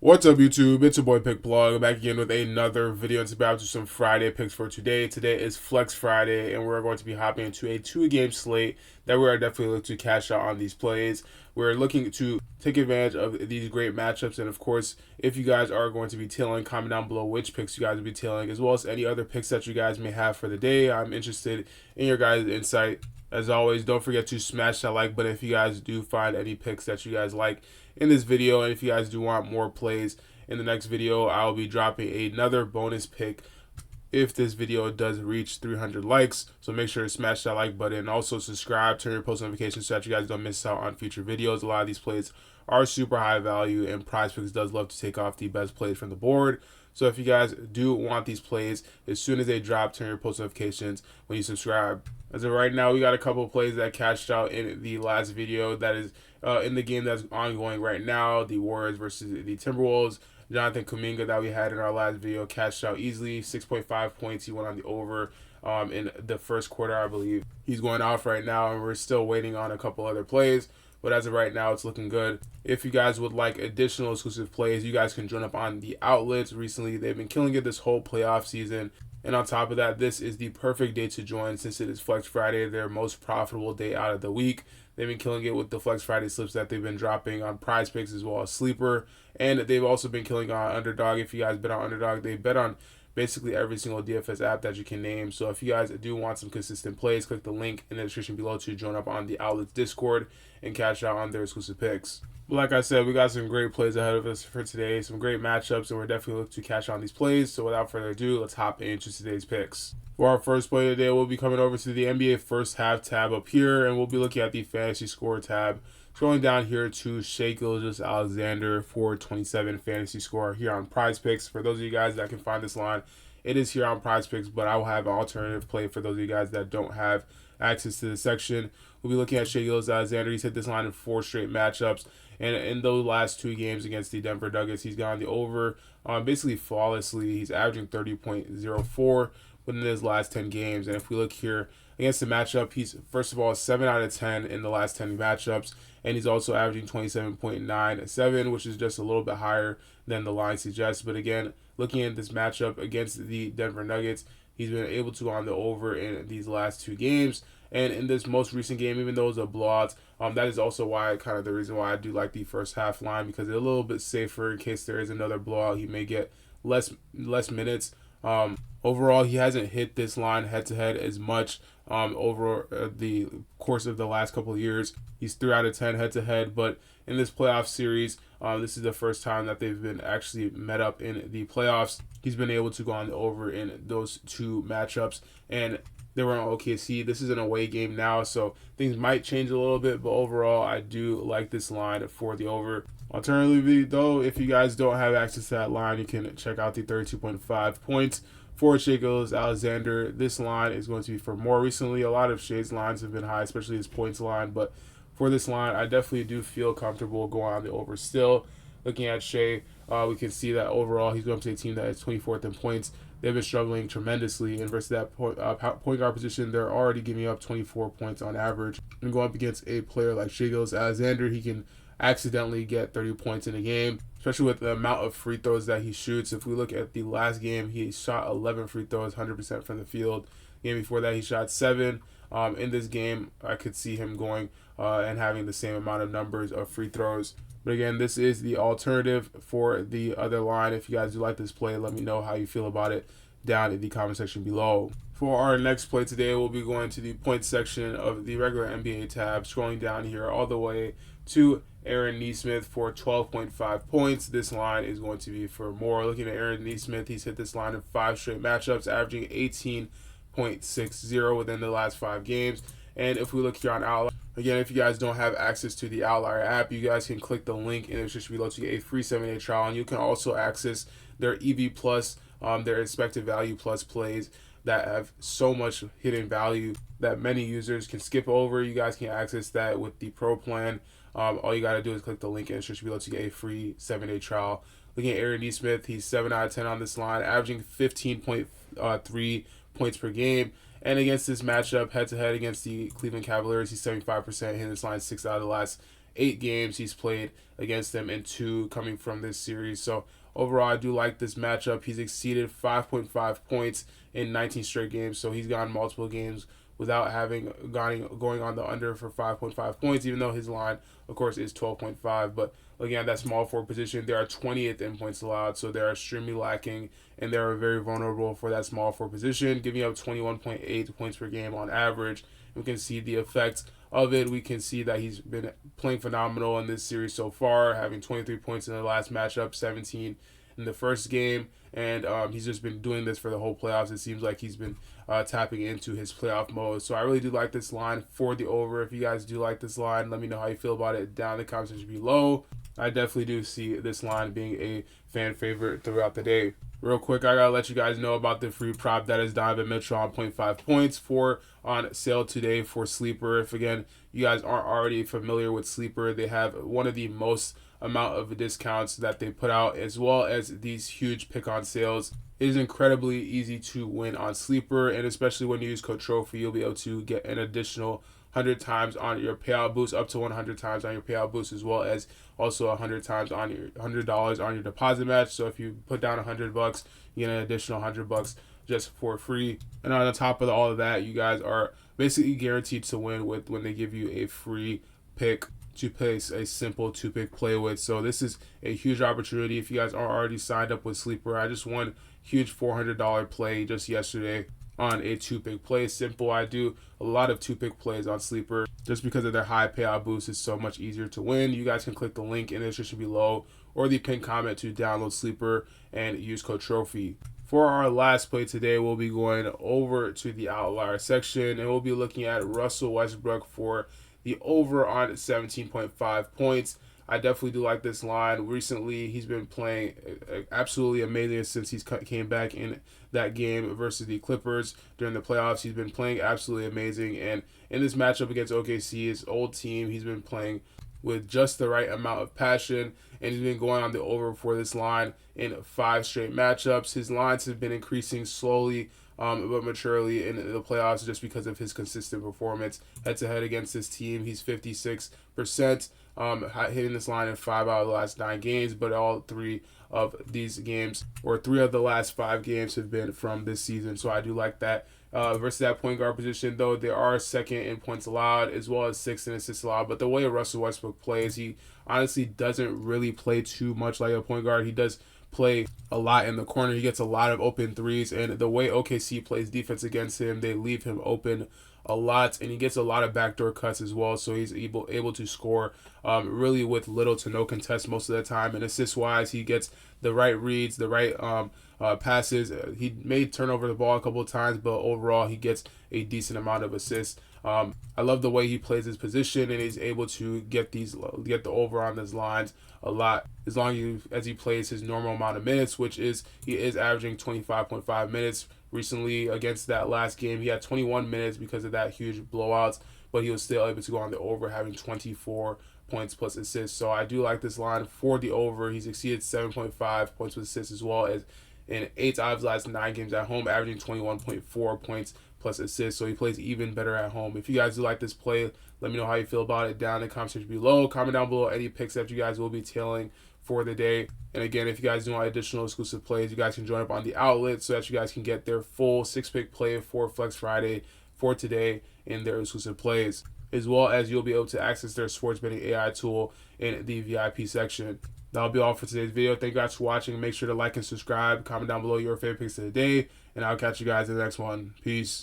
What's up, YouTube? It's your boy Pick Plug back again with another video. It's about to some Friday picks for today. Today is Flex Friday, and we're going to be hopping into a two-game slate that we are definitely looking to cash out on these plays. We're looking to take advantage of these great matchups, and of course, if you guys are going to be tailing, comment down below which picks you guys will be tailing, as well as any other picks that you guys may have for the day. I'm interested in your guys' insight. As always, don't forget to smash that like button if you guys do find any picks that you guys like in this video. And if you guys do want more plays in the next video, I'll be dropping another bonus pick if this video does reach 300 likes. So make sure to smash that like button. Also subscribe, turn your post notifications so that you guys don't miss out on future videos. A lot of these plays are super high value, and PrizePicks does love to take off the best plays from the board. So if you guys do want these plays, as soon as they drop, turn your post notifications when you subscribe. As of right now, we got a couple of plays that cashed out in the last video. That is in the game that's ongoing right now, the Warriors versus the Timberwolves. Jonathan Kuminga that we had in our last video cashed out easily, 6.5 points. He went on the over in the first quarter, I believe. He's going off right now, and we're still waiting on a couple other plays. But as of right now, it's looking good. If you guys would like additional exclusive plays, you guys can join up on the outlets. Recently, they've been killing it this whole playoff season. And on top of that, this is the perfect day to join since it is Flex Friday, their most profitable day out of the week. They've been killing it with the Flex Friday slips that they've been dropping on PrizePicks as well as Sleeper. And they've also been killing on Underdog. If you guys bet on Underdog, they bet on basically every single DFS app that you can name. So if you guys do want some consistent plays, click the link in the description below to join up on the Outlets Discord and cash out on their exclusive picks. But like I said, we got some great plays ahead of us for today, some great matchups, and we're definitely looking to cash on these plays. So without further ado, let's hop into today's picks. For our first play today, we'll be coming over to the NBA first half tab up here, and we'll be looking at the fantasy score tab. Scrolling down here to Shai Gilgeous-Alexander for 27 fantasy score here on PrizePicks. For those of you guys that can find this line, it is here on PrizePicks, but I will have an alternative play for those of you guys that don't have access to this section. We'll be looking at Shai Gilgeous-Alexander. He's hit this line in 4 straight matchups, and in those last 2 games against the Denver Nuggets, he's gone the over basically flawlessly. He's averaging 30.04 within his last 10 games. And if we look here against the matchup, he's first of all 7 out of 10 in the last 10 matchups, and he's also averaging 27.97, which is just a little bit higher than the line suggests. But again, looking at this matchup against the Denver Nuggets, he's been able to go on the over in these last 2 games. And in this most recent game, even though it was a blowout, that is also why kind of the reason why I do like the first half line, because it's a little bit safer in case there is another blowout. He may get less minutes. Overall, he hasn't hit this line head-to-head as much over the course of the last couple of years. He's 3 out of 10 head-to-head, but in this playoff series, this is the first time that they've been actually met up in the playoffs. He's been able to go on the over in those 2 matchups, and they were on OKC. This is an away game now, so things might change a little bit, but overall, I do like this line for the over. Alternatively, though, if you guys don't have access to that line, you can check out the 32.5 points for Shai Gilgeous-Alexander. This line is going to be for more. Recently, a lot of Shai's lines have been high, especially his points line, but for this line, I definitely do feel comfortable going on the over still. Looking at Shai, we can see that overall he's going to a team that is 24th in points. They've been struggling tremendously, and versus that point guard position, they're already giving up 24 points on average. And going up against a player like Shai Gilgeous-Alexander, he can accidentally get 30 points in a game, especially with the amount of free throws that he shoots. If we look at the last game, he shot 11 free throws, 100% from the field. The game before that, he shot 7. In this game, I could see him going and having the same amount of numbers of free throws. But again, this is the alternative for the other line. If you guys do like this play, let me know how you feel about it down in the comment section below. For our next play today, we'll be going to the points section of the regular NBA tab, scrolling down here all the way to Aaron Nesmith for 12.5 points. This line is going to be for more. Looking at Aaron Nesmith, he's hit this line in 5 straight matchups, averaging 18.60 within the last 5 games. And if we look here on Outlier, again, if you guys don't have access to the Outlier app, you guys can click the link in the description below to get a free 7-day trial. And you can also access their EV Plus, their expected value plus plays that have so much hidden value that many users can skip over. You guys can access that with the Pro plan. All you got to do is click the link in the description below to get a free 7-day trial. Looking at Aaron Nesmith, he's 7 out of 10 on this line, averaging 15.3 points per game. And against this matchup, head-to-head against the Cleveland Cavaliers, he's 75%, hitting this line 6 out of the last 8 games. He's played against them in 2 coming from this series. So overall, I do like this matchup. He's exceeded 5.5 points in 19 straight games. So he's gone multiple games without having going on the under for 5.5 points, even though his line, of course, is 12.5. But looking at that small forward position, they are 20th in points allowed, so they're extremely lacking, and they're very vulnerable for that small forward position, giving up 21.8 points per game on average. We can see the effects of it. We can see that he's been playing phenomenal in this series so far, having 23 points in the last matchup, 17 in the first game, and he's just been doing this for the whole playoffs. It seems like he's been tapping into his playoff mode. So I really do like this line for the over. If you guys do like this line, let me know how you feel about it down in the comment section below. I definitely do see this line being a fan favorite throughout the day. Real quick, I gotta let you guys know about the free prop that is Donovan Mitchell on 0.5 points on sale today for Sleeper. If again you guys aren't already familiar with Sleeper, they have one of the most amount of discounts that they put out, as well as these huge pick on sales. It is incredibly easy to win on Sleeper, and especially when you use code Trophy, you'll be able to get an additional 100 times on your payout boost, up to 100 times on your payout boost, as well as also 100 times on your $100 on your deposit match. So if you put down $100, you get an additional $100 just for free. And on the top of all of that, you guys are basically guaranteed to win when they give you a free pick to place a simple 2-pick play with. So this is a huge opportunity. If you guys are already signed up with Sleeper, I just won huge $400 play just yesterday on a 2-pick play. Simple. I do a lot of 2-pick plays on Sleeper just because of their high payout boost. It's so much easier to win. You guys can click the link in the description below or the pinned comment to download Sleeper and use code Trophy. For our last play today, we'll be going over to the outlier section, and we'll be looking at Russell Westbrook for the over on 17.5 points. I definitely do like this line. Recently, he's been playing absolutely amazing since he's came back in that game versus the Clippers during the playoffs. He's been playing absolutely amazing, and in this matchup against OKC, his old team, he's been playing with just the right amount of passion, and he's been going on the over for this line in 5 straight matchups. His lines have been increasing slowly but maturely in the playoffs just because of his consistent performance. Head-to-head against this team, he's 56%, hitting this line in 5 out of the last 9 games, but all 3 of these games, or 3 of the last 5 games, have been from this season. So I do like that. Versus that point guard position, though, they are second in points allowed as well as 6th in assists allowed. But the way Russell Westbrook plays, he honestly doesn't really play too much like a point guard. He does play a lot in the corner. He gets a lot of open threes, and the way OKC plays defense against him, they leave him open a lot, and he gets a lot of backdoor cuts as well, so he's able to score really with little to no contest most of the time. And assist wise, he gets the right reads, the right passes. He may turn over the ball a couple of times, but overall he gets a decent amount of assists. I love the way he plays his position, and he's able to get the over on these lines a lot as long as he plays his normal amount of minutes, which is he is averaging 25.5 minutes. Recently against that last game, he had 21 minutes because of that huge blowouts, but he was still able to go on the over, having 24 points plus assists. So I do like this line for the over. He's exceeded 7.5 points plus assists, as well as in 8 out of his last 9 games at home, averaging 21.4 points plus assists. So he plays even better at home. If you guys do like this play, let me know how you feel about it down in the comment section below. Comment down below any picks that you guys will be tailing for the day. And again, if you guys do want additional exclusive plays, you guys can join up on the outlet so that you guys can get their full 6-pick play for Flex Friday for today in their exclusive plays, as well as you'll be able to access their sports betting AI tool in the VIP section. That'll be all for today's video. Thank you guys for watching. Make sure to like and subscribe. Comment down below your favorite picks of the day, and I'll catch you guys in the next one. Peace.